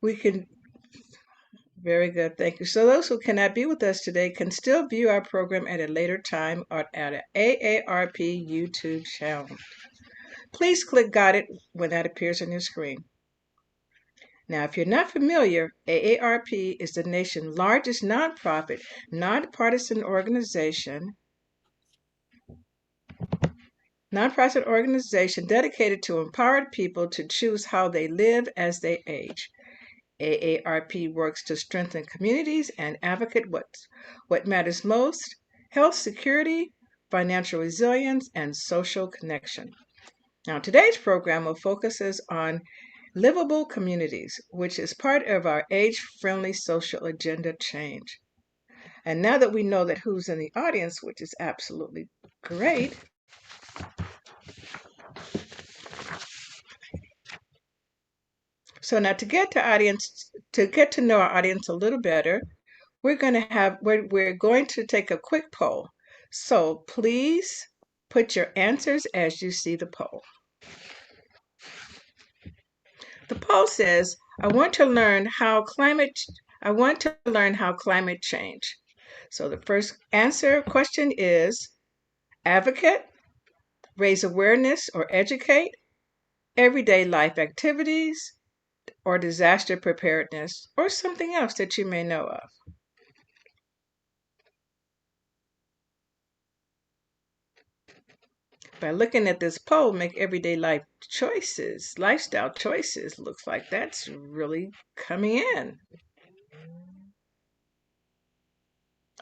We can, very good, thank you. So those who cannot be with us today can still view our program at a later time or at an AARP YouTube channel. Please click Got It when that appears on your screen. Now, if you're not familiar, AARP is the nation's largest nonprofit, nonpartisan organization dedicated to empowering people to choose how they live as they age. AARP works to strengthen communities and advocate what matters most: health security, financial resilience, and social connection. Now, today's program will focuses on livable communities, which is part of our age-friendly social agenda change. And now that we know that who's in the audience, which is absolutely great, so now to get to know our audience a little better, we're going to take a quick poll. So please put your answers as you see the poll. The poll says, I want to learn how climate change. So the first question is advocate, raise awareness or educate, everyday life activities, or disaster preparedness, or something else that you may know of. By looking at this poll, make everyday lifestyle choices, looks like that's really coming in.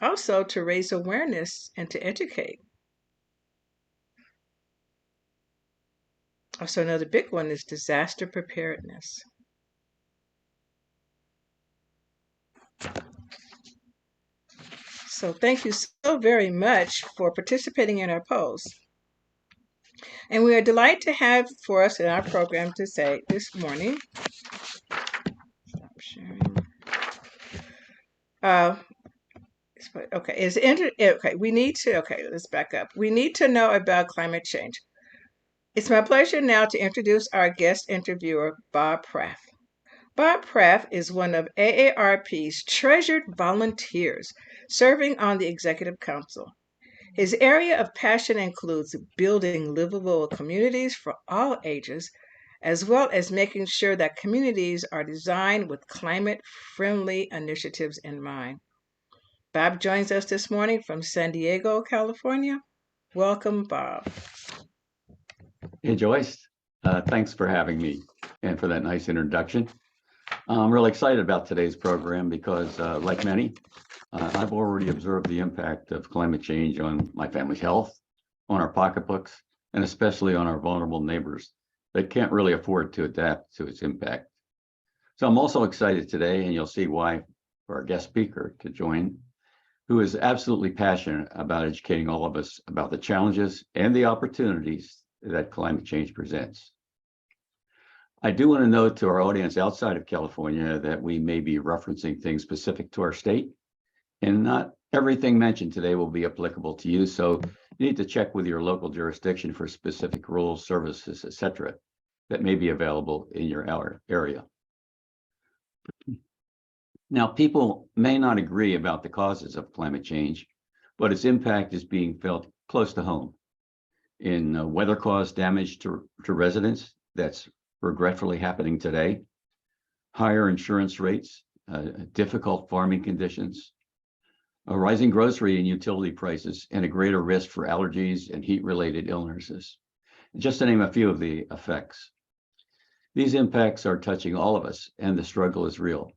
Also, to raise awareness and to educate. Also, another big one is disaster preparedness. So thank you so very much for participating in our polls. And we are delighted to have for us in our program to say this morning, stop sharing. Let's back up. We need to know about climate change. It's my pleasure now to introduce our guest interviewer, Bob Pratt. Bob Pratt is one of AARP's treasured volunteers serving on the Executive Council. His area of passion includes building livable communities for all ages, as well as making sure that communities are designed with climate-friendly initiatives in mind. Bob joins us this morning from San Diego, California. Welcome, Bob. Hey, Joyce. Thanks for having me and for that nice introduction. I'm really excited about today's program because, like many, I've already observed the impact of climate change on my family's health, on our pocketbooks, and especially on our vulnerable neighbors that can't really afford to adapt to its impact. So I'm also excited today, and you'll see why, for our guest speaker to join, who is absolutely passionate about educating all of us about the challenges and the opportunities that climate change presents. I do want to note to our audience outside of California that we may be referencing things specific to our state, and not everything mentioned today will be applicable to you. So you need to check with your local jurisdiction for specific rules, services, etc., that may be available in your area. Now, people may not agree about the causes of climate change, but its impact is being felt close to home in weather-caused damage to residents. That's regretfully happening today. Higher insurance rates, difficult farming conditions, rising grocery and utility prices, and a greater risk for allergies and heat-related illnesses, just to name a few of the effects. These impacts are touching all of us, and the struggle is real.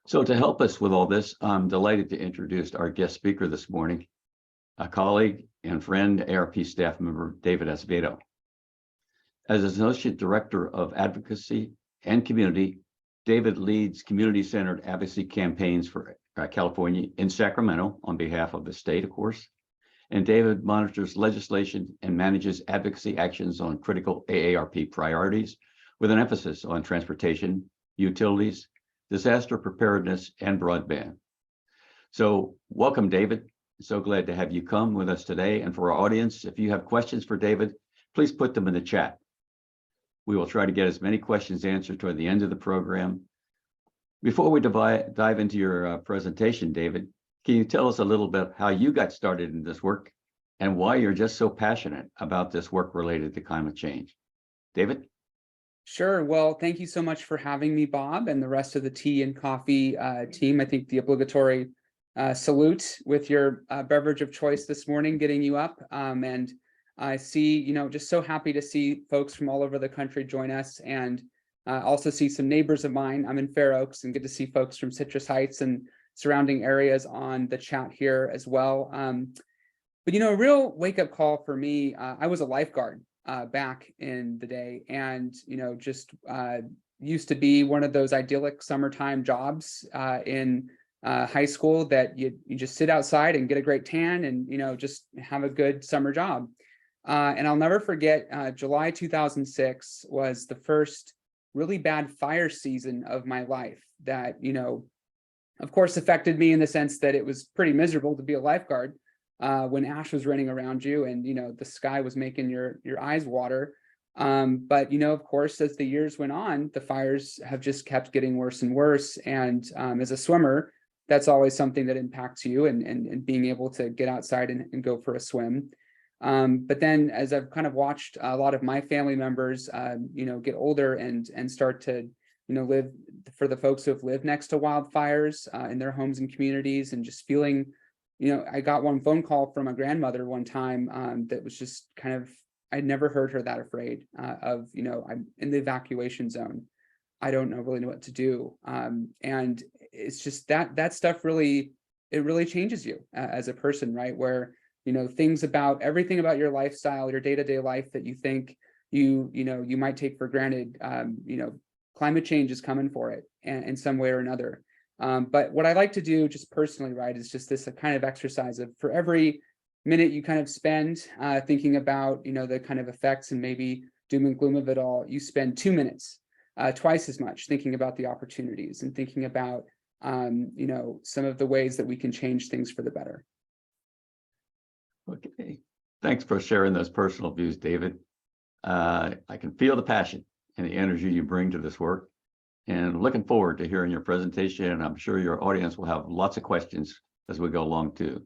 So to help us with all this, I'm delighted to introduce our guest speaker this morning, a colleague and friend, AARP staff member, David Azevedo. As Associate Director of Advocacy and Community, David leads community-centered advocacy campaigns for California in Sacramento on behalf of the state, of course. And David monitors legislation and manages advocacy actions on critical AARP priorities with an emphasis on transportation, utilities, disaster preparedness, and broadband. So welcome, David. So glad to have you come with us today. And for our audience, if you have questions for David, please put them in the chat. We will try to get as many questions answered toward the end of the program. Before we dive into your presentation, David, can you tell us a little bit how you got started in this work and why you're just so passionate about this work related to climate change? David? Sure. Well, thank you so much for having me, Bob, and the rest of the tea and coffee team. I think the obligatory salute with your beverage of choice this morning, getting you up. And I see, just so happy to see folks from all over the country join us, and also see some neighbors of mine. I'm in Fair Oaks, and get to see folks from Citrus Heights and surrounding areas on the chat here as well. But a real wake-up call for me, I was a lifeguard back in the day, and just used to be one of those idyllic summertime jobs in high school that you just sit outside and get a great tan and just have a good summer job. And I'll never forget, July 2006 was the first really bad fire season of my life that of course affected me in the sense that it was pretty miserable to be a lifeguard when ash was raining around you and the sky was making your eyes water. But of course, as the years went on, the fires have just kept getting worse and worse. And as a swimmer, that's always something that impacts you and being able to get outside and go for a swim. But then as I've kind of watched a lot of my family members get older and start to live, for the folks who have lived next to wildfires in their homes and communities, and just feeling, I got one phone call from a grandmother one time that was just kind of, I'd never heard her that afraid of, I'm in the evacuation zone. I don't really know what to do. And it's just that stuff really, it really changes you as a person, right? Where, everything about your lifestyle, your day-to-day life that you think you might take for granted, climate change is coming for it in some way or another. But what I like to do just personally, right, is just this kind of exercise of, for every minute you kind of spend thinking about, the kind of effects and maybe doom and gloom of it all, you spend 2 minutes, twice as much thinking about the opportunities and thinking about, some of the ways that we can change things for the better. Okay. Thanks for sharing those personal views, David. I can feel the passion and the energy you bring to this work, and looking forward to hearing your presentation. And I'm sure your audience will have lots of questions as we go along too.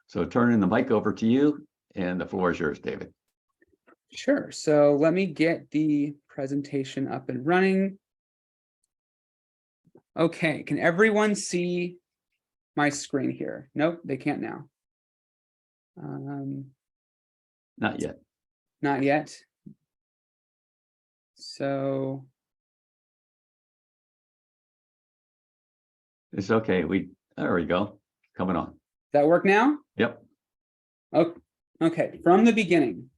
So turning the mic over to you, and the floor is yours, David. Sure. So let me get the presentation up and running. Okay. Can everyone see my screen here? Nope, they can't now. Not yet. Not yet. So It's okay. There we go. Coming on. that work now? Yep. Okay, from the beginning.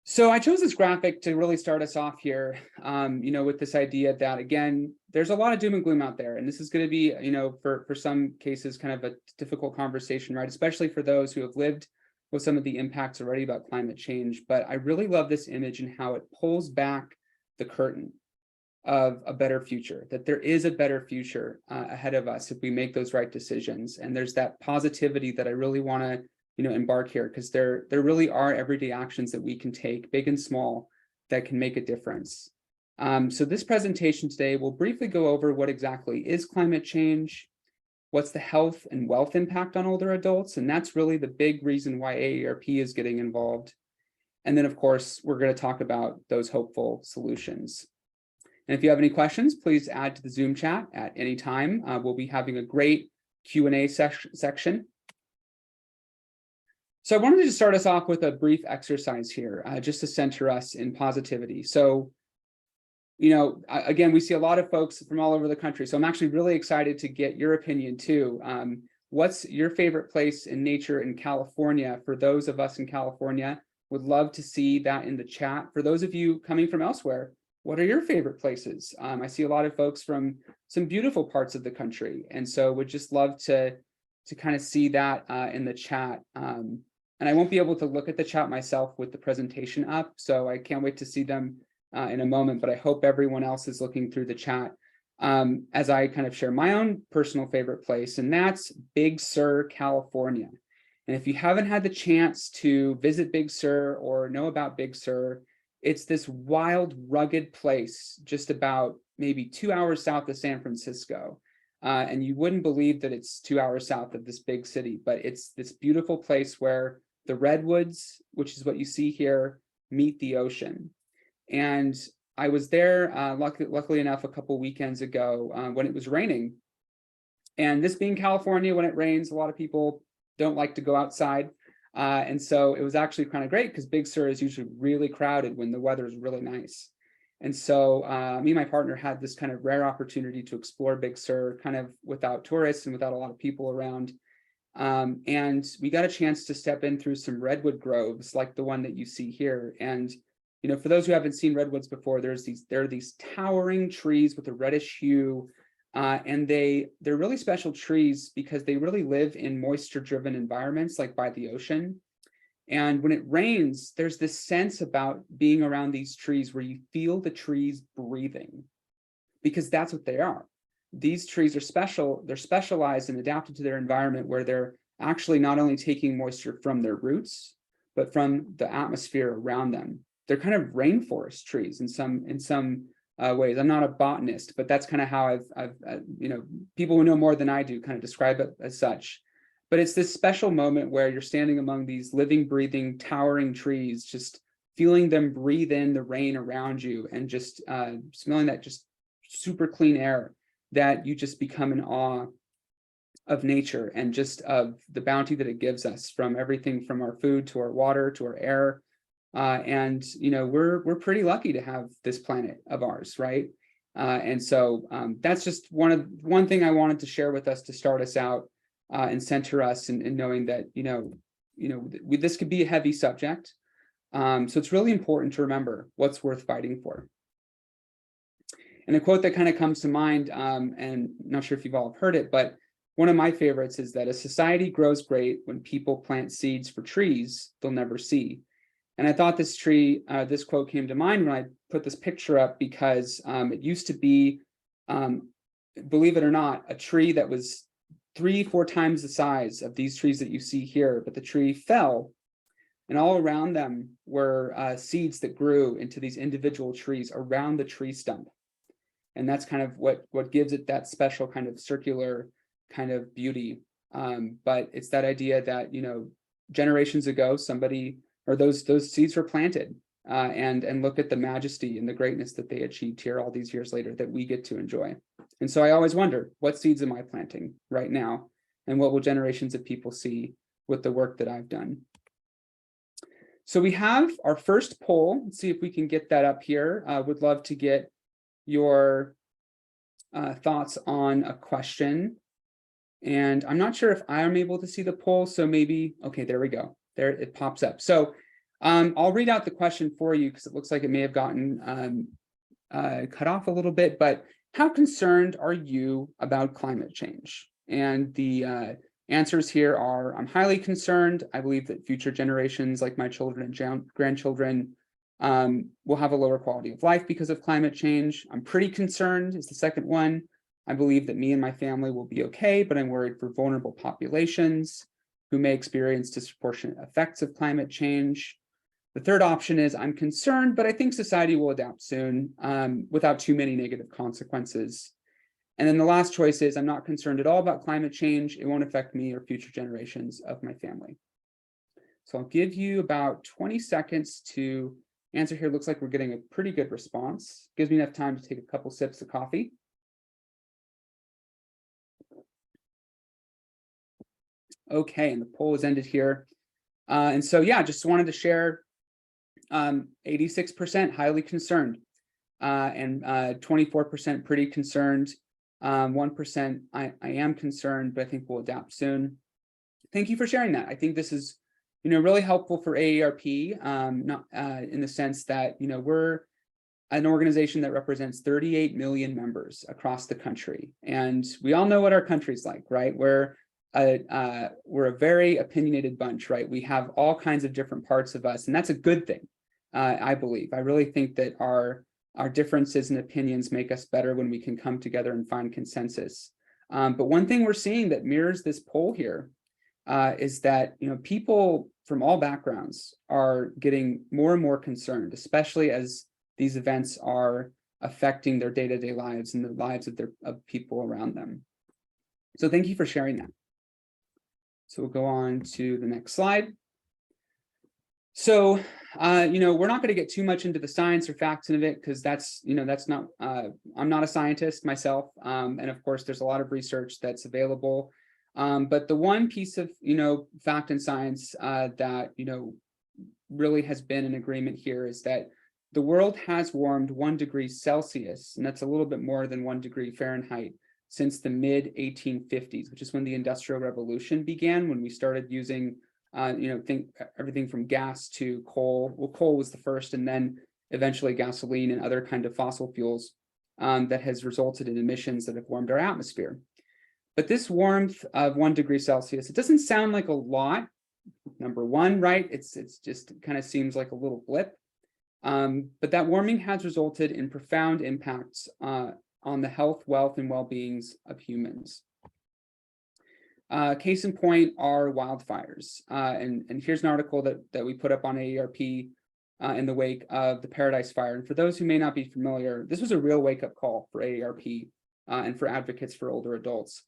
So I chose this graphic to really start us off here, with this idea that, again, there's a lot of doom and gloom out there. And this is going to be, for some cases, kind of a difficult conversation, right? Especially for those who have lived with some of the impacts already about climate change. But I really love this image and how it pulls back the curtain of a better future, that there is a better future ahead of us if we make those right decisions. And there's that positivity that I really want to embark here, because there really are everyday actions that we can take, big and small, that can make a difference. So this presentation today will briefly go over what exactly is climate change, what's the health and wealth impact on older adults, and that's really the big reason why AARP is getting involved. And then, of course, we're going to talk about those hopeful solutions. And if you have any questions, please add to the Zoom chat at any time. We'll be having a great Q&A section. So I wanted to start us off with a brief exercise here, just to center us in positivity. So, again, we see a lot of folks from all over the country. So I'm actually really excited to get your opinion too. What's your favorite place in nature in California? For those of us in California, would love to see that in the chat. For those of you coming from elsewhere, what are your favorite places? I see a lot of folks from some beautiful parts of the country. And so would just love to kind of see that in the chat. And I won't be able to look at the chat myself with the presentation up, so I can't wait to see them in a moment, but I hope everyone else is looking through the chat as I kind of share my own personal favorite place, and that's Big Sur, California. And if you haven't had the chance to visit Big Sur or know about Big Sur, It's this wild, rugged place just about maybe 2 hours south of San Francisco. And you wouldn't believe that it's 2 hours south of this big city, but it's this beautiful place where the redwoods, which is what you see here, meet the ocean. And I was there, luckily enough, a couple weekends ago when it was raining. And this being California, when it rains, a lot of people don't like to go outside. And so it was actually kind of great because Big Sur is usually really crowded when the weather is really nice. And so me and my partner had this kind of rare opportunity to explore Big Sur kind of without tourists and without a lot of people around. And we got a chance to step in through some redwood groves like the one that you see here. And, you know, for those who haven't seen redwoods before, there are these towering trees with a reddish hue. And they're really special trees because they really live in moisture-driven environments like by the ocean. And when it rains, there's this sense about being around these trees where you feel the trees breathing, because that's what they are. These trees are special. They're specialized and adapted to their environment where they're actually not only taking moisture from their roots, but from the atmosphere around them. They're kind of rainforest trees in some ways. I'm not a botanist, but that's kind of how I've you know, people who know more than I do kind of describe it as such. But it's this special moment where you're standing among these living, breathing, towering trees, just feeling them breathe in the rain around you and just smelling that just super clean air, that you just become in awe of nature and just of the bounty that it gives us, from everything from our food to our water to our air. And you know, we're pretty lucky to have this planet of ours, right? And so that's just one thing I wanted to share with us to start us out and center us in knowing that this could be a heavy subject. So it's really important to remember what's worth fighting for. And a quote that kind of comes to mind, and I'm not sure if you've all heard it, but one of my favorites is that a society grows great when people plant seeds for trees they'll never see. And I thought this quote came to mind when I put this picture up because it used to be, believe it or not, a tree that was 3-4 times the size of these trees that you see here, but the tree fell, and all around them were seeds that grew into these individual trees around the tree stump. And that's kind of what gives it that special kind of circular kind of beauty. But it's that idea that, you know, generations ago, somebody or those seeds were planted, and look at the majesty and the greatness that they achieved here all these years later that we get to enjoy. And so I always wonder, what seeds am I planting right now? And what will generations of people see with the work that I've done? So we have our first poll. Let's see if we can get that up here. Would love to get your thoughts on a question. And I'm not sure if I'm able to see the poll, so maybe, okay, there we go. There it pops up. So I'll read out the question for you because it looks like it may have gotten cut off a little bit, but how concerned are you about climate change? And the answers here are, I'm highly concerned. I believe that future generations like my children and grandchildren will have a lower quality of life because of climate change. I'm pretty concerned is the second one. I believe that me and my family will be okay, but I'm worried for vulnerable populations who may experience disproportionate effects of climate change. The third option is I'm concerned, but I think society will adapt soon without too many negative consequences. And then the last choice is I'm not concerned at all about climate change. It won't affect me or future generations of my family. So I'll give you about 20 seconds to answer here. Looks like we're getting a pretty good response. Gives me enough time to take a couple sips of coffee. Okay, and the poll is ended here. And so, yeah, just wanted to share 86% highly concerned and 24% pretty concerned. 1% I am concerned, but I think we'll adapt soon. Thank you for sharing that. I think this is, you know, really helpful for AARP, not in the sense that, you know, we're an organization that represents 38 million members across the country. And we all know what our country's like, right? We're a very opinionated bunch, right? We have all kinds of different parts of us, and that's a good thing, I believe. I really think that our differences and opinions make us better when we can come together and find consensus. But one thing we're seeing that mirrors this poll here is that, people from all backgrounds are getting more and more concerned, especially as these events are affecting their day-to-day lives and the lives of people around them. So thank you for sharing that. So we'll go on to the next slide. So, we're not going to get too much into the science or facts of it, because that's not, I'm not a scientist myself. And of course, there's a lot of research that's available. But the one piece of, fact and science that, really has been an agreement here is that the world has warmed 1 degree Celsius, and that's a little bit more than 1 degree Fahrenheit, since the mid 1850s, which is when the Industrial Revolution began, when we started using, think everything from gas to coal. Well, coal was the first, and then eventually gasoline and other kind of fossil fuels that has resulted in emissions that have warmed our atmosphere. But this warmth of 1 degree Celsius, it doesn't sound like a lot, number one, right? It's just kind of seems like a little blip. But that warming has resulted in profound impacts on the health, wealth, and well-beings of humans. Case in point are wildfires. And here's an article that we put up on AARP in the wake of the Paradise Fire. And for those who may not be familiar, this was a real wake-up call for AARP and for advocates for older adults.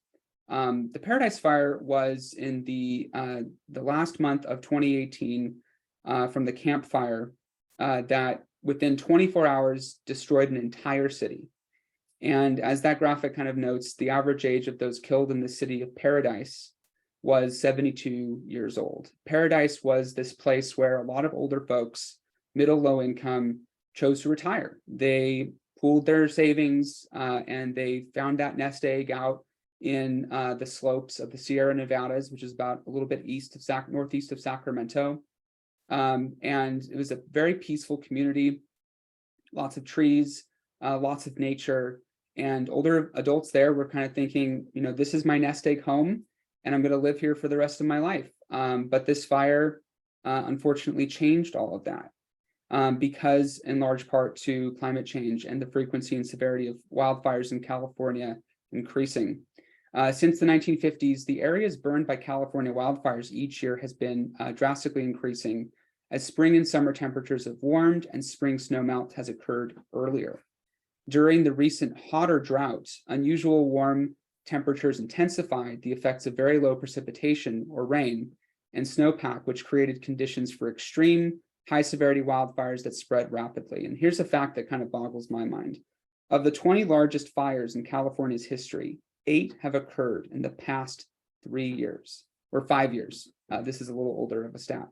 The Paradise Fire was in the last month of 2018 from the Camp Fire that within 24 hours destroyed an entire city. And as that graphic kind of notes, the average age of those killed in the city of Paradise was 72 years old. Paradise was this place where a lot of older folks, middle, low income, chose to retire. They pooled their savings and they found that nest egg out in the slopes of the Sierra Nevadas, which is about a little bit northeast of Sacramento. And it was a very peaceful community, lots of trees, lots of nature. And older adults there were kind of thinking, this is my nest egg home, and I'm going to live here for the rest of my life. But this fire, unfortunately, changed all of that because, in large part, to climate change and the frequency and severity of wildfires in California increasing. Since the 1950s, the areas burned by California wildfires each year has been drastically increasing as spring and summer temperatures have warmed and spring snowmelt has occurred earlier. During the recent hotter drought, unusual warm temperatures intensified the effects of very low precipitation or rain and snowpack, which created conditions for extreme high-severity wildfires that spread rapidly. And here's a fact that kind of boggles my mind. Of the 20 largest fires in California's history, 8 have occurred in the past 3 years, or 5 years. This is a little older of a stat.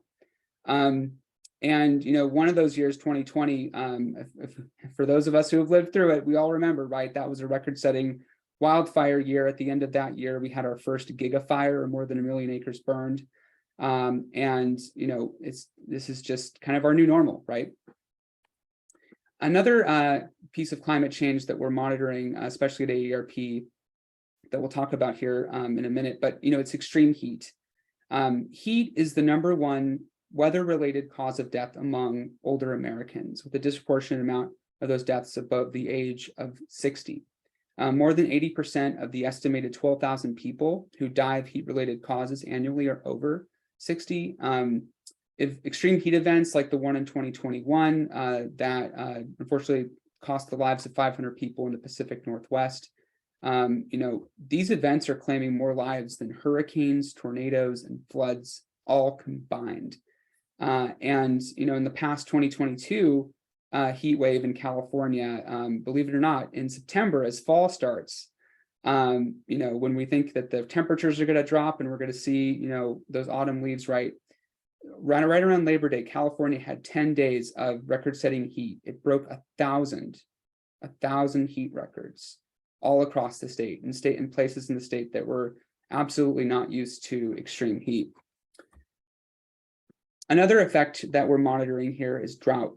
And, one of those years, 2020, for those of us who have lived through it, we all remember, right? That was a record-setting wildfire year. At the end of that year, we had our first gigafire, or more than 1 million acres burned. This is just kind of our new normal, right? Another piece of climate change that we're monitoring, especially at AARP, that we'll talk about here in a minute, but it's extreme heat. Heat is the #1 weather-related cause of death among older Americans, with a disproportionate amount of those deaths above the age of 60. More than 80% of the estimated 12,000 people who die of heat-related causes annually are over 60. If extreme heat events like the one in 2021 that unfortunately cost the lives of 500 people in the Pacific Northwest, these events are claiming more lives than hurricanes, tornadoes, and floods all combined. And in the past 2022 heat wave in California, believe it or not, in September as fall starts, when we think that the temperatures are going to drop and we're going to see, those autumn leaves right around Labor Day, California had 10 days of record-setting heat. It broke 1,000 heat records all across the state, in places in the state that were absolutely not used to extreme heat. Another effect that we're monitoring here is drought.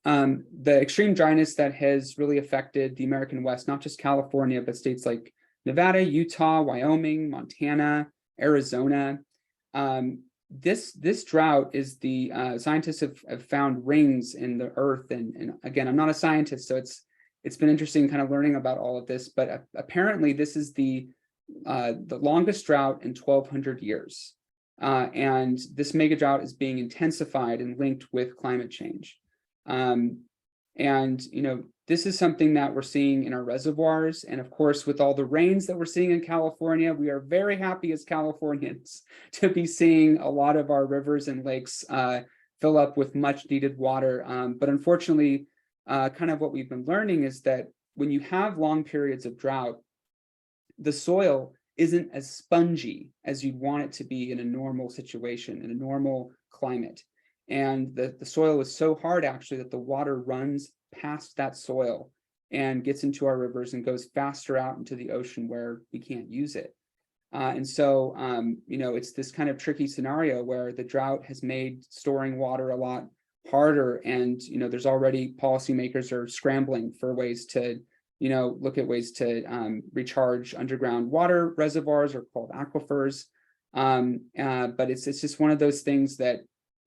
The extreme dryness that has really affected the American West, not just California, but states like Nevada, Utah, Wyoming, Montana, Arizona. This drought is the scientists have found rings in the earth, and again, I'm not a scientist, so it's been interesting kind of learning about all of this, but apparently this is the the longest drought in 1,200 years. And this mega drought is being intensified and linked with climate change. And, this is something that we're seeing in our reservoirs. And of course, with all the rains that we're seeing in California, we are very happy as Californians to be seeing a lot of our rivers and lakes fill up with much needed water. But unfortunately, kind of what we've been learning is that when you have long periods of drought, the soil isn't as spongy as you'd want it to be in a normal situation, in a normal climate. And the soil is so hard actually that the water runs past that soil and gets into our rivers and goes faster out into the ocean where we can't use it. And so, it's this kind of tricky scenario where the drought has made storing water a lot harder. And, there's already policymakers are scrambling for ways to, look at ways to recharge underground water reservoirs, or called aquifers. But it's just one of those things that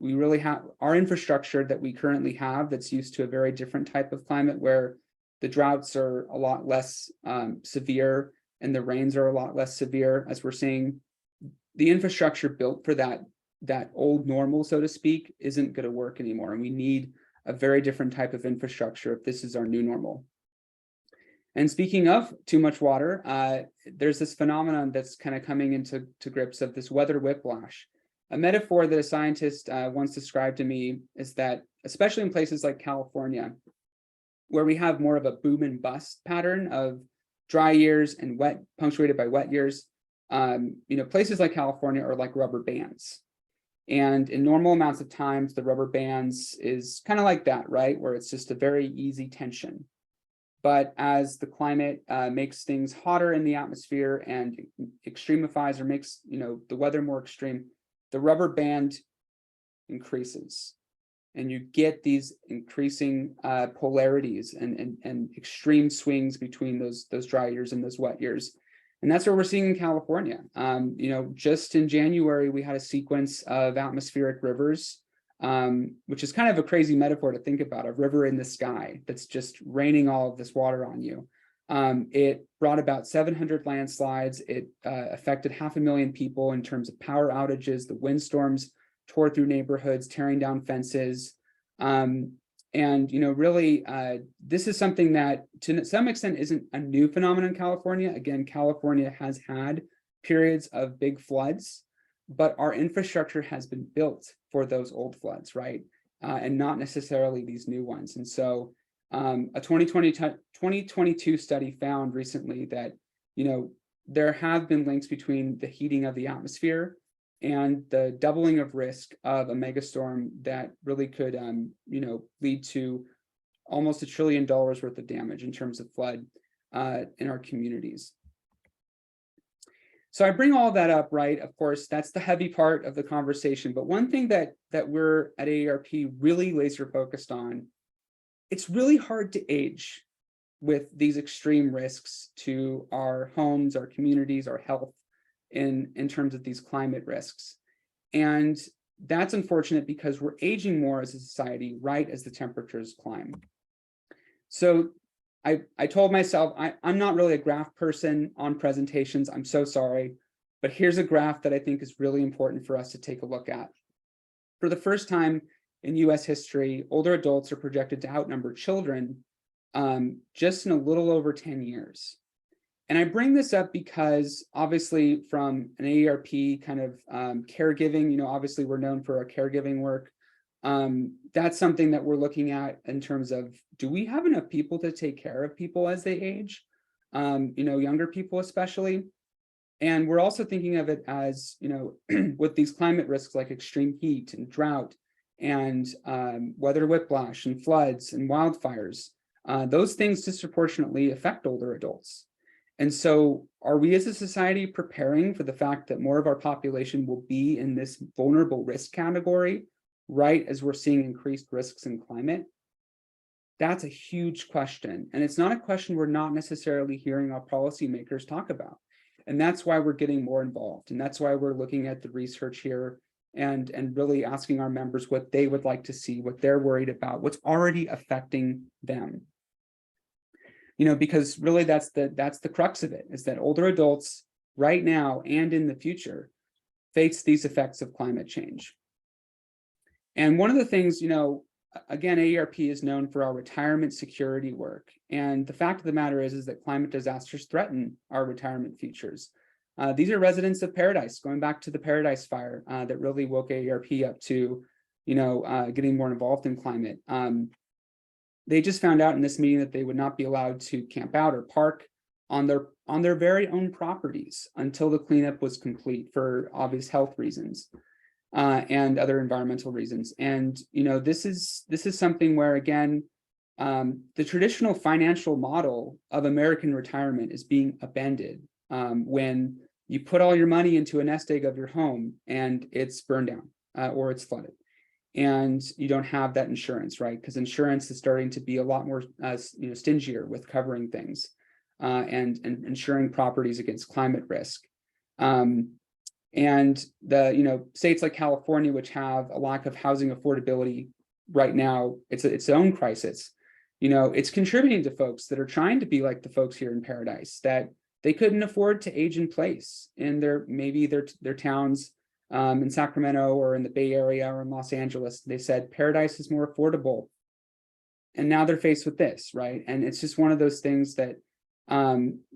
we really have. Our infrastructure that we currently have that's used to a very different type of climate where the droughts are a lot less severe and the rains are a lot less severe, as we're seeing. The infrastructure built for that old normal, so to speak, isn't going to work anymore. And we need a very different type of infrastructure if this is our new normal. And speaking of too much water, there's this phenomenon that's kind of coming into grips of this weather whiplash. A metaphor that a scientist once described to me is that, especially in places like California, where we have more of a boom and bust pattern of dry years and wet, punctuated by wet years, places like California are like rubber bands. And in normal amounts of times, the rubber bands is kind of like that, right? Where it's just a very easy tension. But as the climate makes things hotter in the atmosphere and extremifies or makes, the weather more extreme, the rubber band increases. And you get these increasing polarities and extreme swings between those dry years and those wet years. And that's what we're seeing in California. Just in January, we had a sequence of atmospheric rivers, which is kind of a crazy metaphor to think about, a river in the sky that's just raining all of this water on you. It brought about 700 landslides. It affected 500,000 people in terms of power outages. The windstorms tore through neighborhoods, tearing down fences. Really, this is something that to some extent isn't a new phenomenon in California. Again, California has had periods of big floods, but our infrastructure has been built for those old floods, right? And not necessarily these new ones. And so a 2022 study found recently that, there have been links between the heating of the atmosphere and the doubling of risk of a megastorm that really could, lead to almost $1 trillion worth of damage in terms of flood in our communities. So I bring all that up, right? Of course, that's the heavy part of the conversation. But one thing that we're at AARP really laser focused on, it's really hard to age with these extreme risks to our homes, our communities, our health in terms of these climate risks. And that's unfortunate because we're aging more as a society right as the temperatures climb. So I told myself, I'm not really a graph person on presentations. I'm so sorry. But here's a graph that I think is really important for us to take a look at. For the first time in US history, older adults are projected to outnumber children just in a little over 10 years. And I bring this up because obviously from an AARP kind of caregiving, obviously we're known for our caregiving work. That's something that we're looking at in terms of, do we have enough people to take care of people as they age? Younger people especially. And we're also thinking of it as, with these climate risks like extreme heat and drought and weather whiplash and floods and wildfires, those things disproportionately affect older adults. And so are we as a society preparing for the fact that more of our population will be in this vulnerable risk category, right as we're seeing increased risks in climate? That's a huge question. And it's not a question we're not necessarily hearing our policymakers talk about. And that's why we're getting more involved. And that's why we're looking at the research here and really asking our members what they would like to see, what they're worried about, what's already affecting them. Because really that's the crux of it, is that older adults right now and in the future face these effects of climate change. And one of the things, again, AARP is known for our retirement security work. And the fact of the matter is that climate disasters threaten our retirement futures. These are residents of Paradise, going back to the Paradise Fire that really woke AARP up to, getting more involved in climate. They just found out in this meeting that they would not be allowed to camp out or park on their very own properties until the cleanup was complete for obvious health reasons and other environmental reasons. And this is something where, again, the traditional financial model of American retirement is being upended when you put all your money into a nest egg of your home and it's burned down or it's flooded. And you don't have that insurance, right? Because insurance is starting to be a lot more stingier with covering things and insuring properties against climate risk. And the states like California, which have a lack of housing affordability right now, it's its own crisis. It's contributing to folks that are trying to be like the folks here in Paradise, that they couldn't afford to age in place in their towns in Sacramento or in the Bay Area or in Los Angeles. They said Paradise is more affordable. And now they're faced with this, right? And it's just one of those things that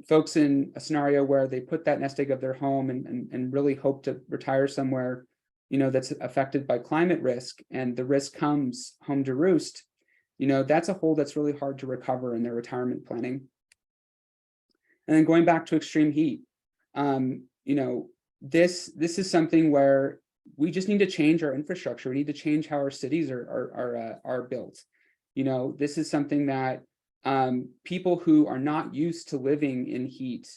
folks in a scenario where they put that nest egg of their home and really hope to retire somewhere, that's affected by climate risk, and the risk comes home to roost, that's a hole that's really hard to recover in their retirement planning. And then going back to extreme heat, this is something where we just need to change our infrastructure. We need to change how our cities are built. This is something that people who are not used to living in heat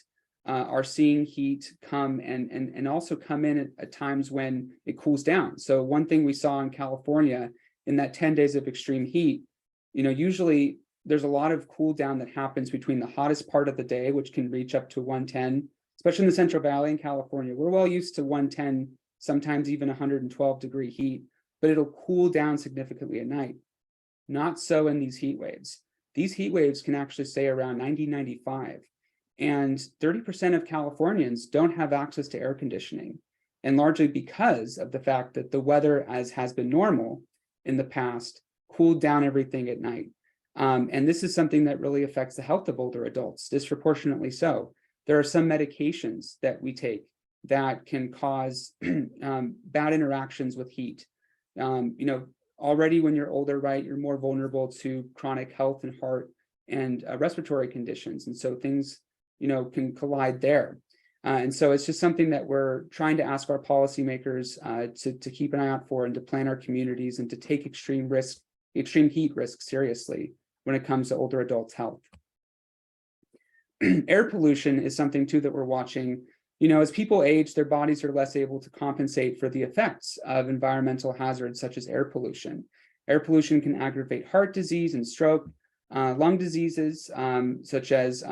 are seeing heat come and also come in at times when it cools down. So one thing we saw in California in that 10 days of extreme heat, usually there's a lot of cool down that happens between the hottest part of the day, which can reach up to 110, especially in the Central Valley in California. We're well used to 110, sometimes even 112-degree heat, but it'll cool down significantly at night. Not so in these heat waves. These heat waves can actually stay around 90, 95. And 30% of Californians don't have access to air conditioning, and largely because of the fact that the weather, as has been normal in the past, cooled down everything at night. And this is something that really affects the health of older adults, disproportionately so. There are some medications that we take that can cause bad interactions with heat. Already when you're older, right, you're more vulnerable to chronic health and heart and respiratory conditions. And so things, can collide there. And so it's just something that we're trying to ask our policymakers to keep an eye out for, and to plan our communities, and to take extreme heat risk seriously when it comes to older adults' health. Air pollution is something too that we're watching. As people age, their bodies are less able to compensate for the effects of environmental hazards such as air pollution. Air pollution can aggravate heart disease and stroke, lung diseases such as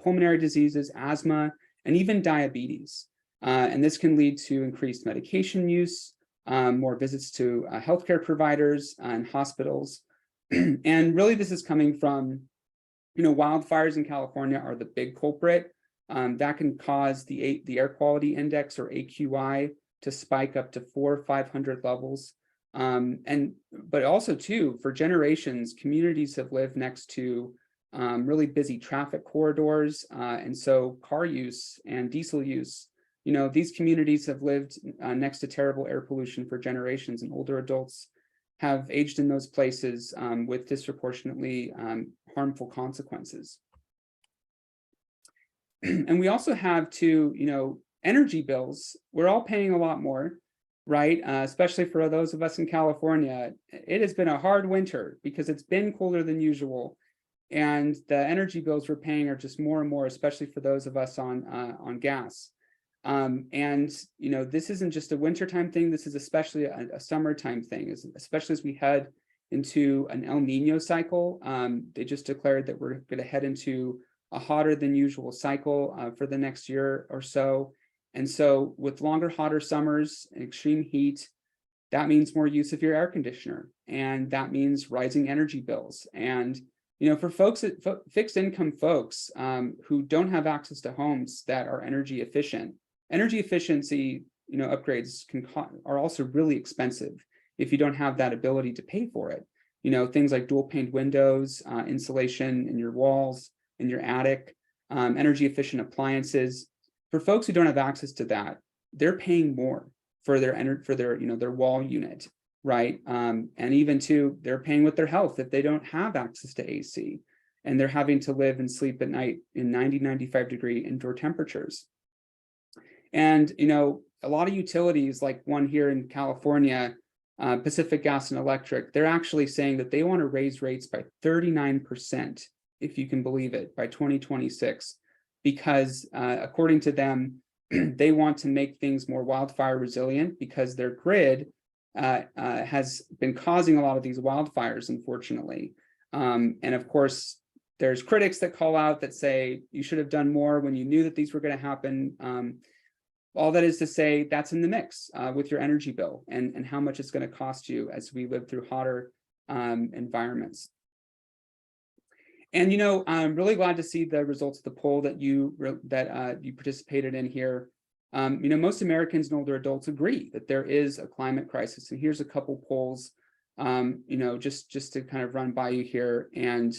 pulmonary diseases, asthma, and even diabetes. And this can lead to increased medication use, more visits to healthcare providers and hospitals. And really this is coming from, wildfires in California are the big culprit. That can cause the air quality index, or AQI, to spike up to 400 or 500 levels. But also too, for generations, communities have lived next to really busy traffic corridors. And so car use and diesel use, these communities have lived next to terrible air pollution for generations, and older adults have aged in those places with disproportionately harmful consequences. And we also have energy bills. We're all paying a lot more, right? Especially for those of us in California. It has been a hard winter because it's been colder than usual. And the energy bills we're paying are just more and more, especially for those of us on gas. And this isn't just a wintertime thing. This is especially a summertime thing, especially as we head into an El Nino cycle. They just declared that we're going to head into a hotter than usual cycle for the next year or so. And so with longer, hotter summers and extreme heat, that means more use of your air conditioner. And that means rising energy bills. And For folks, fixed income folks who don't have access to homes that are energy efficient, energy efficiency, upgrades are also really expensive if you don't have that ability to pay for it. Things like dual paned windows, insulation in your walls, in your attic, energy efficient appliances. For folks who don't have access to that, they're paying more for their wall unit, right? And even too, they're paying with their health if they don't have access to AC, and they're having to live and sleep at night in 90-95 degree indoor temperatures. And a lot of utilities, like one here in California, Pacific Gas and Electric, they're actually saying that they want to raise rates by 39%, if you can believe it, by 2026, because according to them, they want to make things more wildfire resilient because their grid has been causing a lot of these wildfires, unfortunately. And of course, there's critics that call out that say you should have done more when you knew that these were going to happen. All that is to say, that's in the mix with your energy bill and how much it's going to cost you as we live through hotter environments. And I'm really glad to see the results of the poll that you participated in here. Most Americans and older adults agree that there is a climate crisis. And here's a couple polls, just to kind of run by you here. And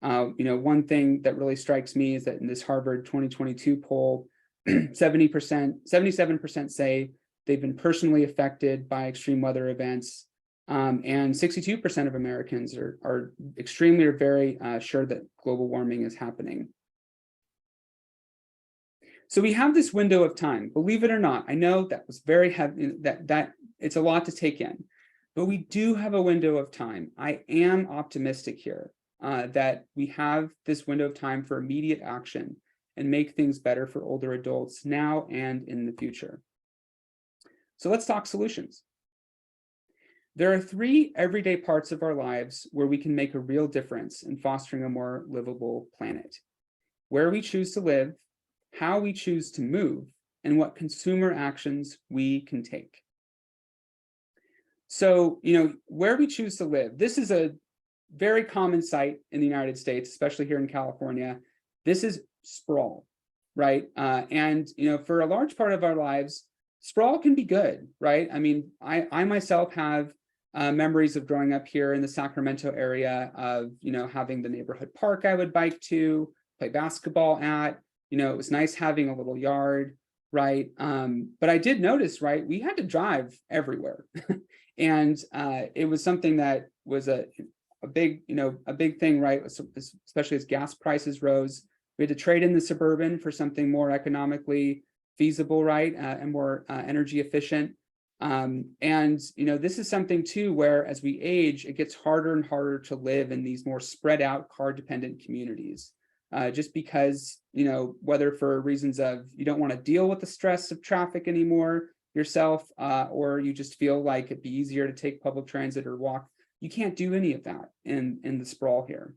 one thing that really strikes me is that in this Harvard 2022 poll, 77% say they've been personally affected by extreme weather events. And 62% of Americans are extremely or very sure that global warming is happening. So we have this window of time, believe it or not. I know that was very heavy, that it's a lot to take in, but we do have a window of time. I am optimistic here that we have this window of time for immediate action and make things better for older adults now and in the future. So let's talk solutions. There are 3 everyday parts of our lives where we can make a real difference in fostering a more livable planet: where we choose to live, how we choose to move, and what consumer actions we can take. So, where we choose to live, this is a very common sight in the United States, especially here in California. This is sprawl, right? And for a large part of our lives, sprawl can be good, right? I mean, I myself have memories of growing up here in the Sacramento area of, having the neighborhood park I would bike to, play basketball at. It was nice having a little yard, right? But I did notice, right, we had to drive everywhere. And it was something that was a big thing, right? Especially as gas prices rose. We had to trade in the suburban for something more economically feasible, right? And more energy efficient. And this is something too, where as we age, it gets harder and harder to live in these more spread out car dependent communities. Just because, whether for reasons of you don't want to deal with the stress of traffic anymore yourself, or you just feel like it'd be easier to take public transit or walk, you can't do any of that in the sprawl here.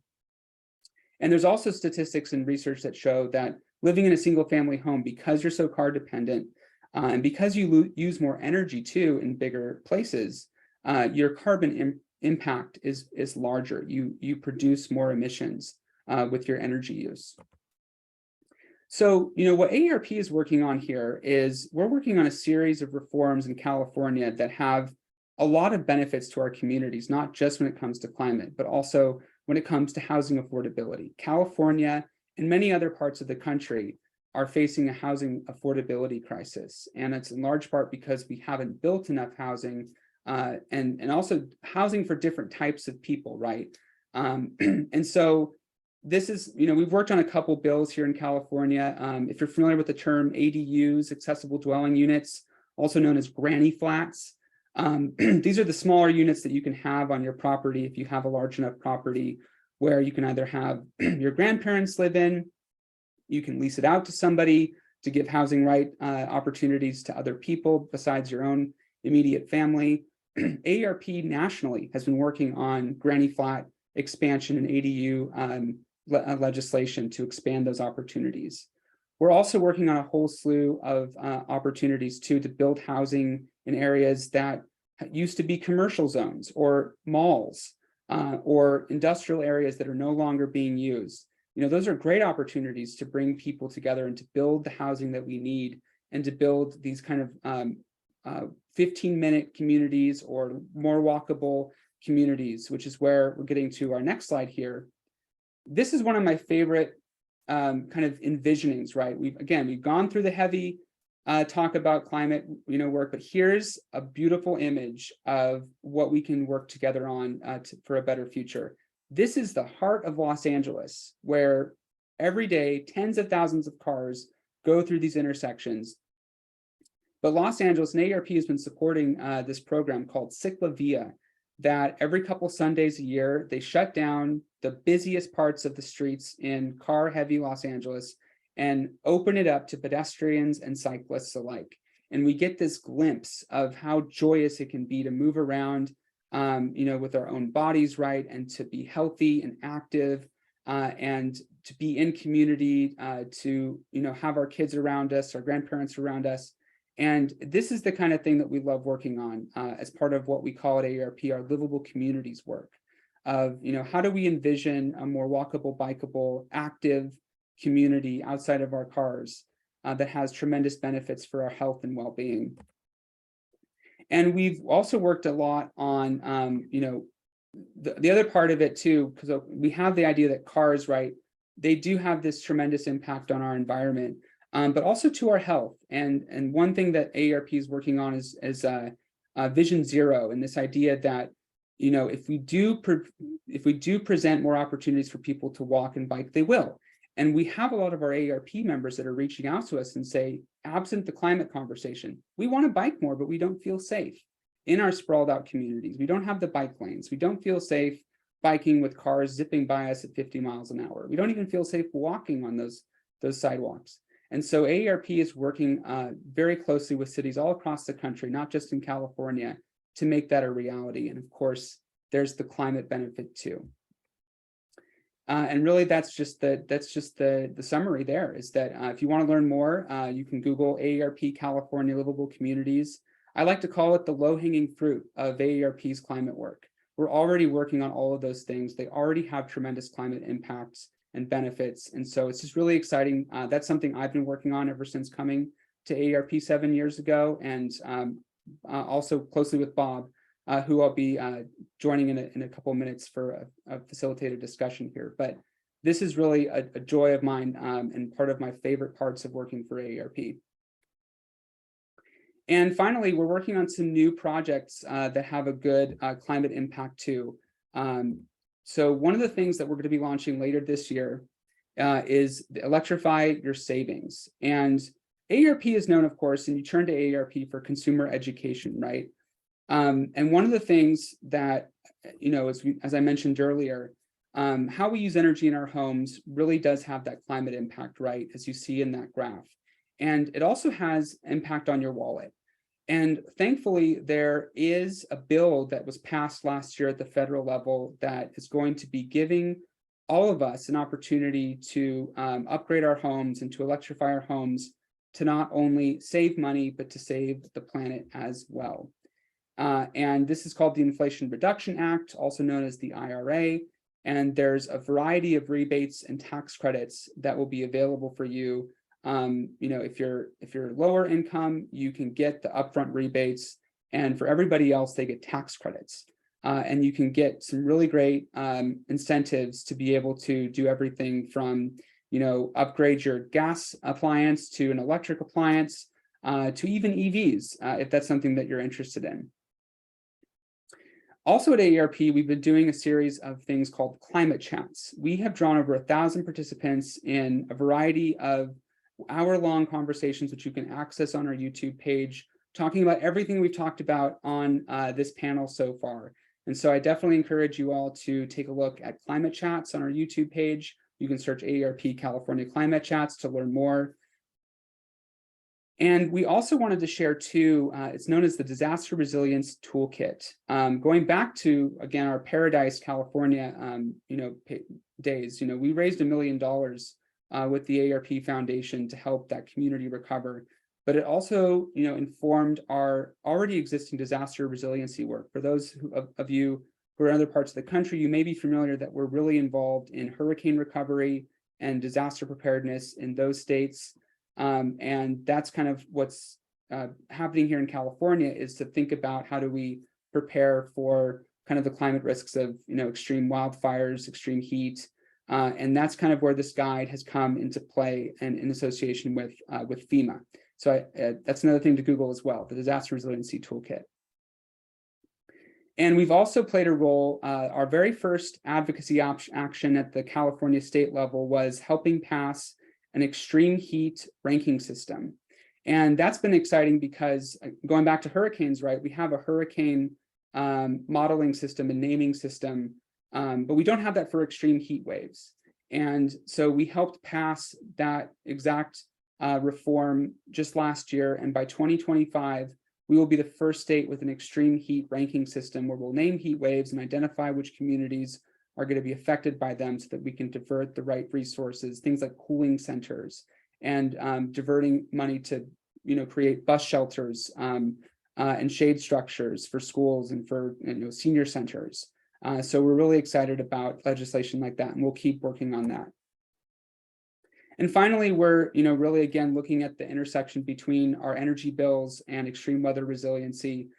And there's also statistics and research that show that living in a single family home, because you're so car dependent, and because you use more energy too in bigger places, your carbon impact is larger. You produce more emissions with your energy use. So, what AARP is working on here is we're working on a series of reforms in California that have a lot of benefits to our communities, not just when it comes to climate, but also when it comes to housing affordability. California and many other parts of the country are facing a housing affordability crisis. And it's in large part because we haven't built enough housing and also housing for different types of people, right? And so this is, we've worked on a couple bills here in California. If you're familiar with the term ADUs, accessible dwelling units, also known as granny flats, these are the smaller units that you can have on your property if you have a large enough property where you can either have your grandparents live in, you can lease it out to somebody to give housing right opportunities to other people besides your own immediate family. AARP nationally has been working on granny flat expansion and ADU legislation to expand those opportunities. We're also working on a whole slew of opportunities too to build housing in areas that used to be commercial zones or malls, or industrial areas that are no longer being used. Those are great opportunities to bring people together and to build the housing that we need, and to build these kind of 15-minute communities or more walkable communities, which is where we're getting to our next slide here. This is one of my favorite kind of envisionings, right? We've gone through the heavy talk about climate, work, but here's a beautiful image of what we can work together on for a better future. This is the heart of Los Angeles, where every day tens of thousands of cars go through these intersections. But Los Angeles and AARP has been supporting this program called Ciclavia, that every couple Sundays a year, they shut down the busiest parts of the streets in car-heavy Los Angeles and open it up to pedestrians and cyclists alike. And we get this glimpse of how joyous it can be to move around, with our own bodies, right, and to be healthy and active, and to be in community, to have our kids around us, our grandparents around us. And this is the kind of thing that we love working on as part of what we call at AARP our livable communities work of, how do we envision a more walkable, bikeable, active community outside of our cars that has tremendous benefits for our health and well-being. And we've also worked a lot on, the other part of it too, because we have the idea that cars, right, they do have this tremendous impact on our environment, but also to our health. And one thing that AARP is working on is Vision Zero, and this idea that, if we do present more opportunities for people to walk and bike, they will. And we have a lot of our AARP members that are reaching out to us and say, absent the climate conversation, we want to bike more, but we don't feel safe in our sprawled out communities. We don't have the bike lanes. We don't feel safe biking with cars zipping by us at 50 miles an hour. We don't even feel safe walking on those sidewalks. And so AARP is working very closely with cities all across the country, not just in California, to make that a reality. And of course, there's the climate benefit too. And really, that's just the summary there, is that if you want to learn more, you can Google AARP California Livable Communities. I like to call it the low-hanging fruit of AARP's climate work. We're already working on all of those things. They already have tremendous climate impacts and benefits. And so it's just really exciting. That's something I've been working on ever since coming to AARP 7 years ago, and also closely with Bob, who I'll be joining in a couple of minutes for a facilitated discussion here. But this is really a joy of mine and part of my favorite parts of working for AARP. And finally, we're working on some new projects that have a good climate impact too. So one of the things that we're going to be launching later this year is the Electrify Your Savings. And AARP is known, of course, and you turn to AARP for consumer education, right? And one of the things that, as I mentioned earlier, how we use energy in our homes really does have that climate impact, right, as you see in that graph. And it also has impact on your wallet. And thankfully, there is a bill that was passed last year at the federal level that is going to be giving all of us an opportunity to upgrade our homes and to electrify our homes to not only save money, but to save the planet as well. And this is called the Inflation Reduction Act, also known as the IRA. And there's a variety of rebates and tax credits that will be available for you. If you're lower income, you can get the upfront rebates, and for everybody else, they get tax credits. And you can get some really great incentives to be able to do everything from, upgrade your gas appliance to an electric appliance, to even EVs, if that's something that you're interested in. Also at AARP, we've been doing a series of things called climate chats. We have drawn over 1,000 participants in a variety of hour-long conversations, which you can access on our YouTube page, talking about everything we've talked about on this panel so far. And so I definitely encourage you all to take a look at climate chats on our YouTube page. You can search AARP California Climate Chats to learn more. And we also wanted to share too, it's known as the Disaster Resilience Toolkit. Going back to, again, our Paradise California, days, we raised $1 million with the AARP Foundation to help that community recover. But it also, informed our already existing disaster resiliency work. For those of you who are in other parts of the country, you may be familiar that we're really involved in hurricane recovery and disaster preparedness in those states. And that's kind of what's happening here in California, is to think about how do we prepare for kind of the climate risks of, extreme wildfires, extreme heat. And that's kind of where this guide has come into play, and in association with FEMA. So that's another thing to Google as well, the Disaster Resiliency Toolkit. And we've also played a role. Our very first advocacy action at the California state level was helping pass an extreme heat ranking system. And that's been exciting because, going back to hurricanes, right, we have a hurricane modeling system and naming system, but we don't have that for extreme heat waves. And so we helped pass that exact reform just last year. And by 2025, we will be the first state with an extreme heat ranking system where we'll name heat waves and identify which communities are going to be affected by them, so that we can divert the right resources, things like cooling centers, and diverting money to, create bus shelters and shade structures for schools and for senior centers. So we're really excited about legislation like that, and we'll keep working on that. And finally, we're really, again, looking at the intersection between our energy bills and extreme weather resiliency.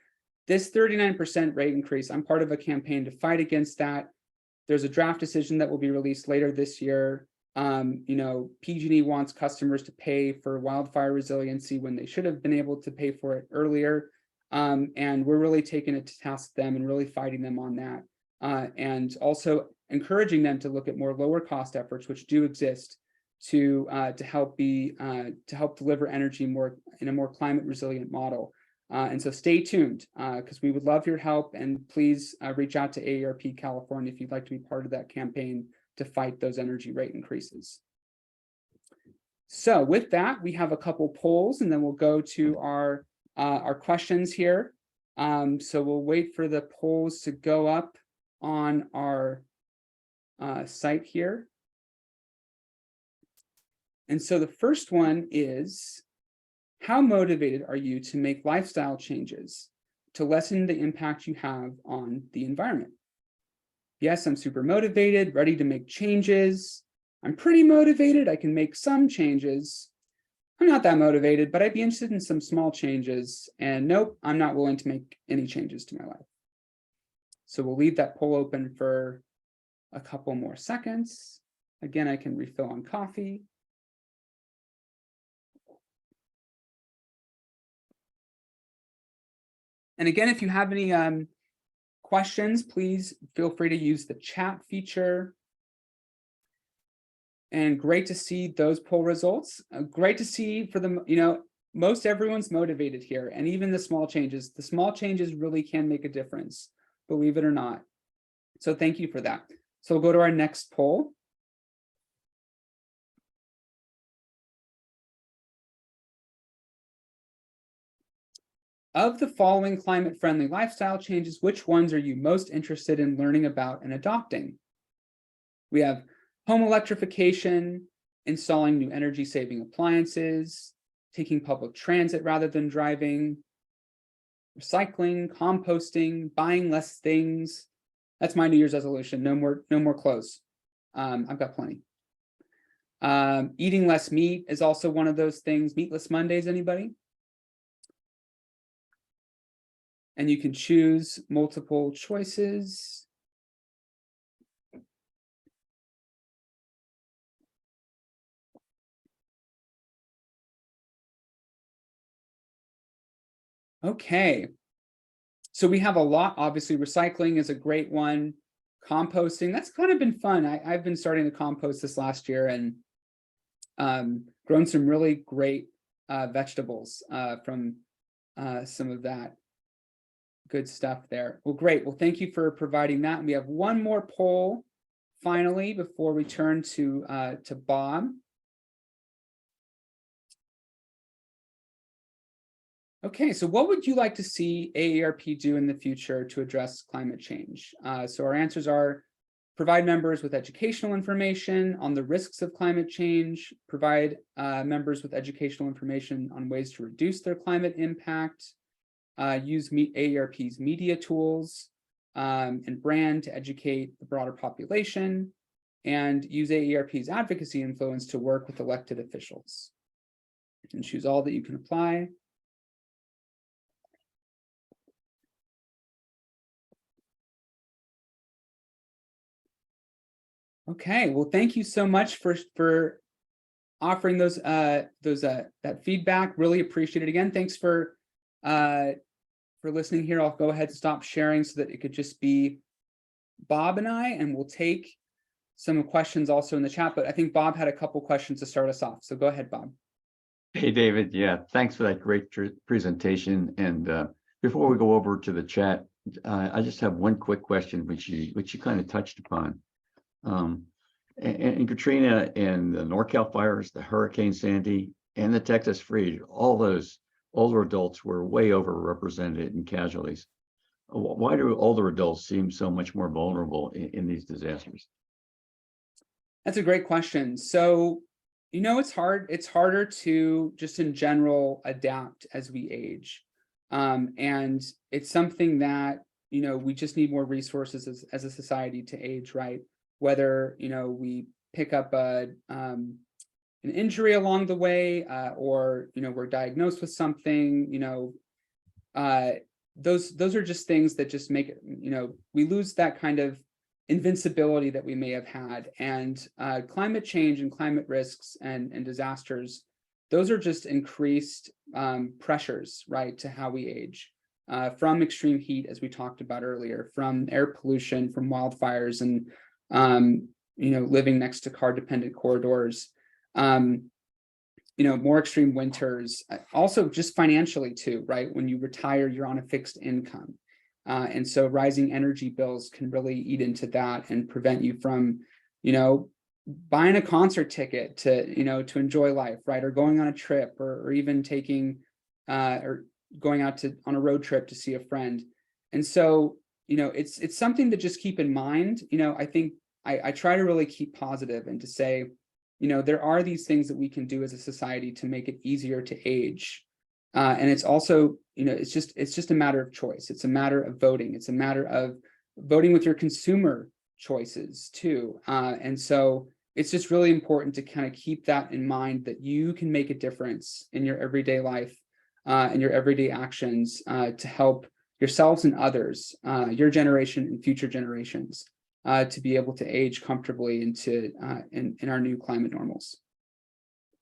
This 39% rate increase, I'm part of a campaign to fight against that. There's a draft decision that will be released later this year. PG&E wants customers to pay for wildfire resiliency when they should have been able to pay for it earlier. And we're really taking it to task them and really fighting them on that. And also encouraging them to look at more lower cost efforts, which do exist, to help deliver energy in a more climate resilient model. And so stay tuned, because we would love your help, and please reach out to AARP California if you'd like to be part of that campaign to fight those energy rate increases. So with that, we have a couple polls, and then we'll go to our questions here. So we'll wait for the polls to go up on our site here. And so the first one is, how motivated are you to make lifestyle changes to lessen the impact you have on the environment? Yes, I'm super motivated, ready to make changes. I'm pretty motivated, I can make some changes. I'm not that motivated, but I'd be interested in some small changes. And nope, I'm not willing to make any changes to my life. So we'll leave that poll open for a couple more seconds. Again, I can refill on coffee. And again, if you have any questions, please feel free to use the chat feature. And great to see those poll results. Great to see for them, most everyone's motivated here, and even the small changes really can make a difference, believe it or not. So thank you for that. So we'll go to our next poll. Of the following climate-friendly lifestyle changes, which ones are you most interested in learning about and adopting? We have home electrification, installing new energy-saving appliances, taking public transit rather than driving, recycling, composting, buying less things. That's my New Year's resolution. No more clothes. I've got plenty. Eating less meat is also one of those things. Meatless Mondays, anybody? And you can choose multiple choices. Okay. So we have a lot. Obviously, recycling is a great one. Composting, that's kind of been fun. I've been starting to compost this last year, and grown some really great vegetables from some of that. Good stuff there. Well, great. Well, thank you for providing that. And we have one more poll finally before we turn to Bob. Okay, so what would you like to see AARP do in the future to address climate change? So our answers are: provide members with educational information on the risks of climate change, provide members with educational information on ways to reduce their climate impact, use AARP's media tools, and brand to educate the broader population, and use AARP's advocacy influence to work with elected officials. And choose all that you can apply. Okay, well, thank you so much for offering that feedback. Really appreciate it. Again, thanks for listening here. I'll go ahead and stop sharing so that it could just be Bob and I, and we'll take some questions also in the chat. But I think Bob had a couple questions to start us off. So go ahead, Bob. Hey, David. Yeah, thanks for that great presentation. And before we go over to the chat, I just have one quick question, which you kind of touched upon. And Katrina and the NorCal fires, the Hurricane Sandy, and the Texas freeze, all those older adults were way overrepresented in casualties. Why do older adults seem so much more vulnerable in these disasters? That's a great question. So, it's harder to just in general adapt as we age. And it's something that, we just need more resources as a society to age, right? Whether, we pick up an injury along the way, or, we're diagnosed with something, those are just things that just make it, we lose that kind of invincibility that we may have had. And climate change and climate risks and disasters, those are just increased pressures, right, to how we age, from extreme heat, as we talked about earlier, from air pollution, from wildfires, and living next to car dependent corridors, more extreme winters, also just financially too, right? When you retire, you're on a fixed income. And so rising energy bills can really eat into that and prevent you from, buying a concert ticket to enjoy life, right? Or going on a trip, or even taking, or going out on a road trip to see a friend. And so, it's something to just keep in mind. I think I try to really keep positive and to say, there are these things that we can do as a society to make it easier to age. And it's also, it's just a matter of choice. It's a matter of voting. It's a matter of voting with your consumer choices too. And so it's just really important to kind of keep that in mind, that you can make a difference in your everyday life, and your everyday actions, to help yourselves and others, your generation and future generations, to be able to age comfortably into in our new climate normals.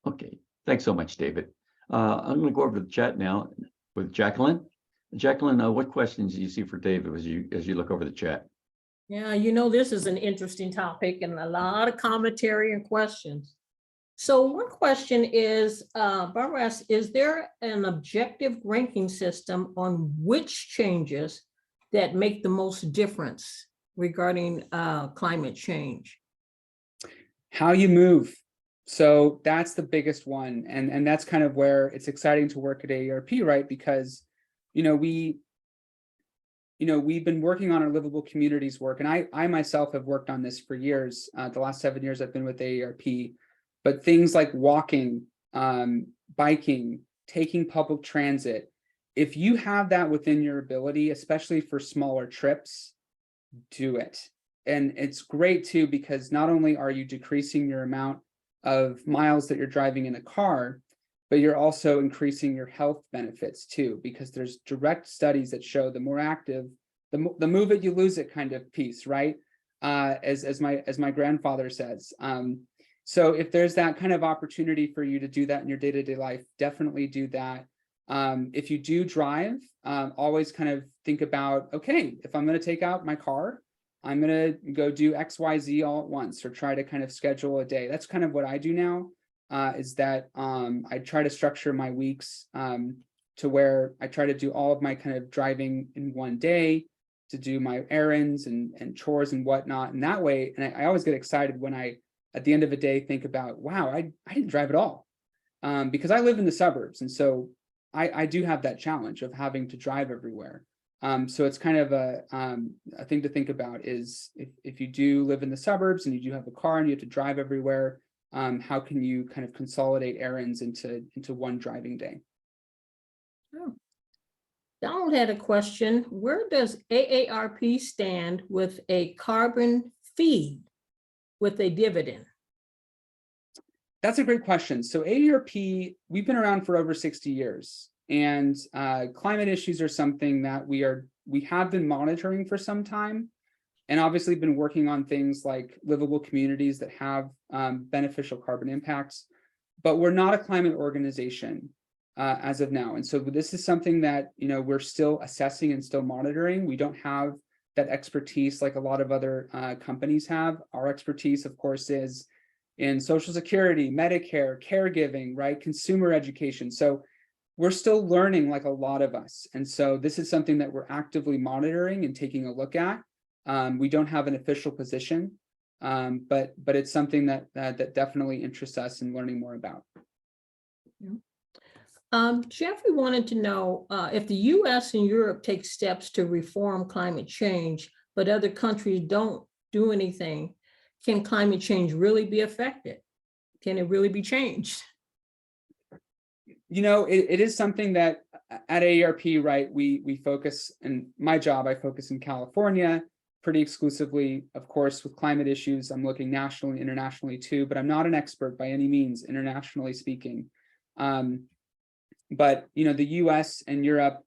Okay, thanks so much, David. I'm going to go over to the chat now with Jacqueline. Jacqueline, what questions do you see for David as you look over the chat? Yeah, this is an interesting topic and a lot of commentary and questions. So one question is, Barbara asks, is there an objective ranking system on which changes that make the most difference regarding climate change? How you move. So that's the biggest one. And that's kind of where it's exciting to work at AARP, right? Because, we've been working on our livable communities work. And I myself have worked on this for years. The last 7 years I've been with AARP. But things like walking, biking, taking public transit, if you have that within your ability, especially for smaller trips, do it. And it's great too, because not only are you decreasing your amount of miles that you're driving in a car, but you're also increasing your health benefits too, because there's direct studies that show the more active, the move it, you lose it kind of piece, right? As my grandfather says. So if there's that kind of opportunity for you to do that in your day-to-day life, definitely do that. If you do drive, always kind of think about, okay, if I'm going to take out my car, I'm going to go do XYZ all at once, or try to kind of schedule a day. That's kind of what I do now, is that I try to structure my weeks to where I try to do all of my kind of driving in one day, to do my errands and chores and whatnot. And that way, and I always get excited when I, at the end of the day, think about, wow, I didn't drive at all, because I live in the suburbs. And so I do have that challenge of having to drive everywhere. So it's kind of a thing to think about is if you do live in the suburbs and you do have a car and you have to drive everywhere, how can you kind of consolidate errands into one driving day? Oh. Donald had a question. Where does AARP stand with a carbon fee with a dividend? That's a great question. So AARP, we've been around for over 60 years, and climate issues are something that we have been monitoring for some time, and obviously been working on things like livable communities that have beneficial carbon impacts, but we're not a climate organization as of now. And so this is something that, we're still assessing and still monitoring. We don't have that expertise like a lot of other companies have. Our expertise, of course, is in Social Security, Medicare, caregiving, right? Consumer education. So we're still learning like a lot of us. And so this is something that we're actively monitoring and taking a look at. We don't have an official position, but it's something that definitely interests us in learning more about. Jeffrey wanted to know if the US and Europe take steps to reform climate change, but other countries don't do anything, can climate change really be affected? Can it really be changed? It is something that at AARP, right, we focus, and my job, I focus in California pretty exclusively, of course, with climate issues. I'm looking nationally, internationally too, but I'm not an expert by any means, internationally speaking. But the US and Europe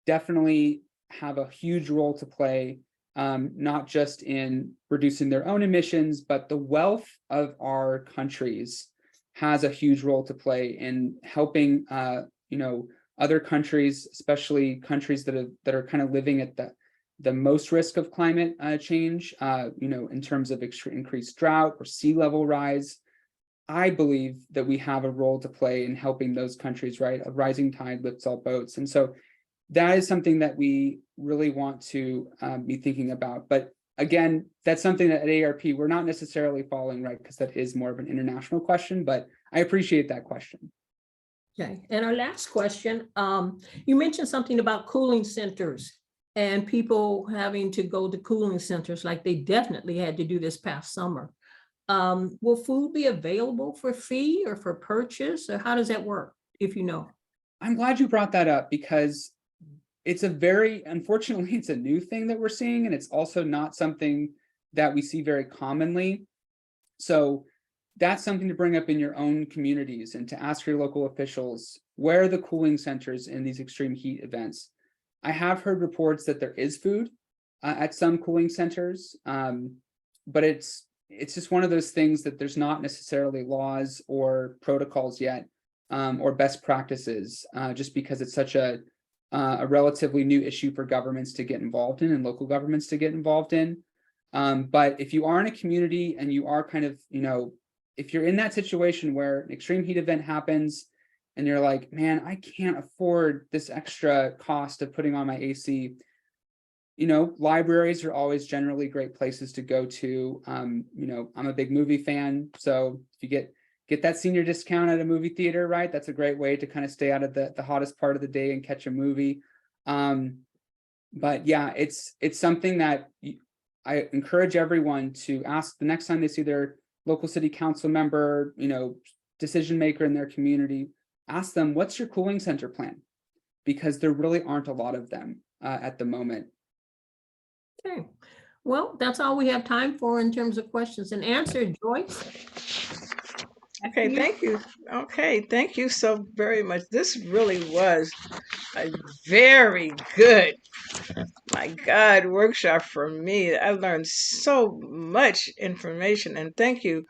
definitely have a huge role to play, not just in reducing their own emissions, but the wealth of our countries has a huge role to play in helping other countries, especially countries that are kind of living at the most risk of climate change, in terms of increased drought or sea level rise. I believe that we have a role to play in helping those countries, right? A rising tide lifts all boats. And so that is something that we really want to be thinking about. But again, that's something that at AARP, we're not necessarily following, right? Because that is more of an international question, but I appreciate that question. Okay, and our last question, you mentioned something about cooling centers and people having to go to cooling centers like they definitely had to do this past summer. Will food be available for fee or for purchase, or how does that work, if you know? I'm glad you brought that up, because unfortunately, it's a new thing that we're seeing, and it's also not something that we see very commonly. So that's something to bring up in your own communities and to ask your local officials, where are the cooling centers in these extreme heat events? I have heard reports that there is food at some cooling centers, but it's just one of those things that there's not necessarily laws or protocols yet, or best practices, just because it's such a relatively new issue for governments to get involved in and local governments to get involved in. But if you are in a community and you are kind of, if you're in that situation where an extreme heat event happens and you're like, man, I can't afford this extra cost of putting on my AC, libraries are always generally great places to go to. I'm a big movie fan, so if you get that senior discount at a movie theater, right, that's a great way to kind of stay out of the hottest part of the day and catch a movie. But yeah, it's something that I encourage everyone to ask the next time they see their local city council member, decision maker in their community. Ask them, what's your cooling center plan? Because there really aren't a lot of them at the moment. Okay, well, that's all we have time for in terms of questions and answers. Joyce? Okay, thank you. Okay, thank you so very much. This really was a very good, my God, workshop for me. I learned so much information, and thank you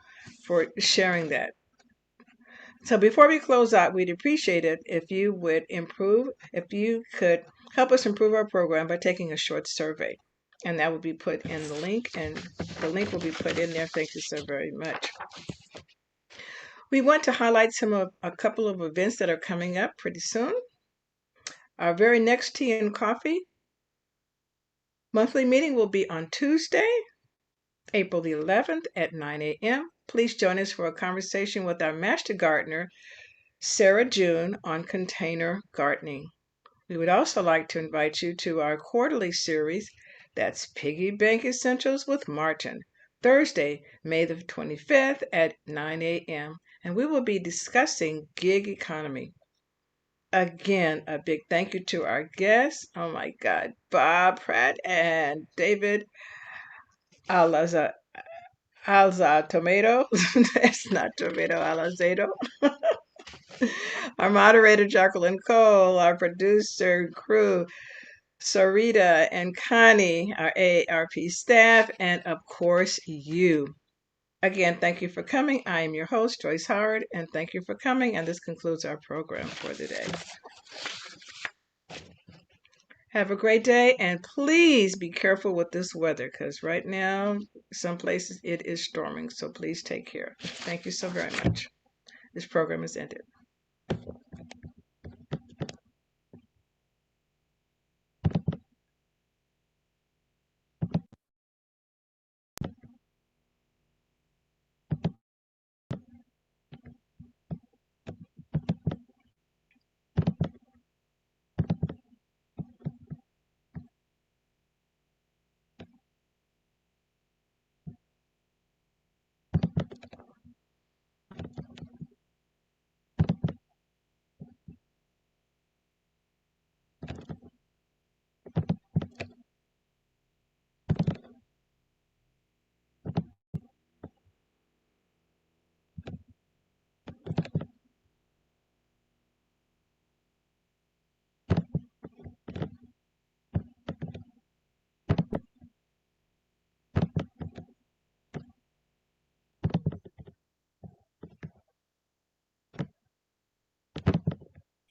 for sharing that. So before we close out, we'd appreciate it if you could help us improve our program by taking a short survey. And that will be put in the link, and the link will be put in there. Thank you so very much. We want to highlight a couple of events that are coming up pretty soon. Our very next Tea and Coffee monthly meeting will be on Tuesday, April the 11th at 9 a.m. Please join us for a conversation with our master gardener, Sarah June, on container gardening. We would also like to invite you to our quarterly series, that's Piggy Bank Essentials with Martin, Thursday, May the 25th at 9 a.m., and we will be discussing gig economy. Again, a big thank you to our guests. Oh my God, Bob Pratt and David Alaza Alza Tomato. That's not tomato, Alazedo. Our moderator, Jacqueline Cole, our producer crew, Sarita and Connie, our AARP staff, and of course, you. Again, thank you for coming. I am your host, Joyce Howard, and thank you for coming. And this concludes our program for today. Have a great day, and please be careful with this weather because right now, some places it is storming. So please take care. Thank you so very much. This program is ended.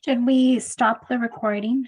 Should we stop the recording?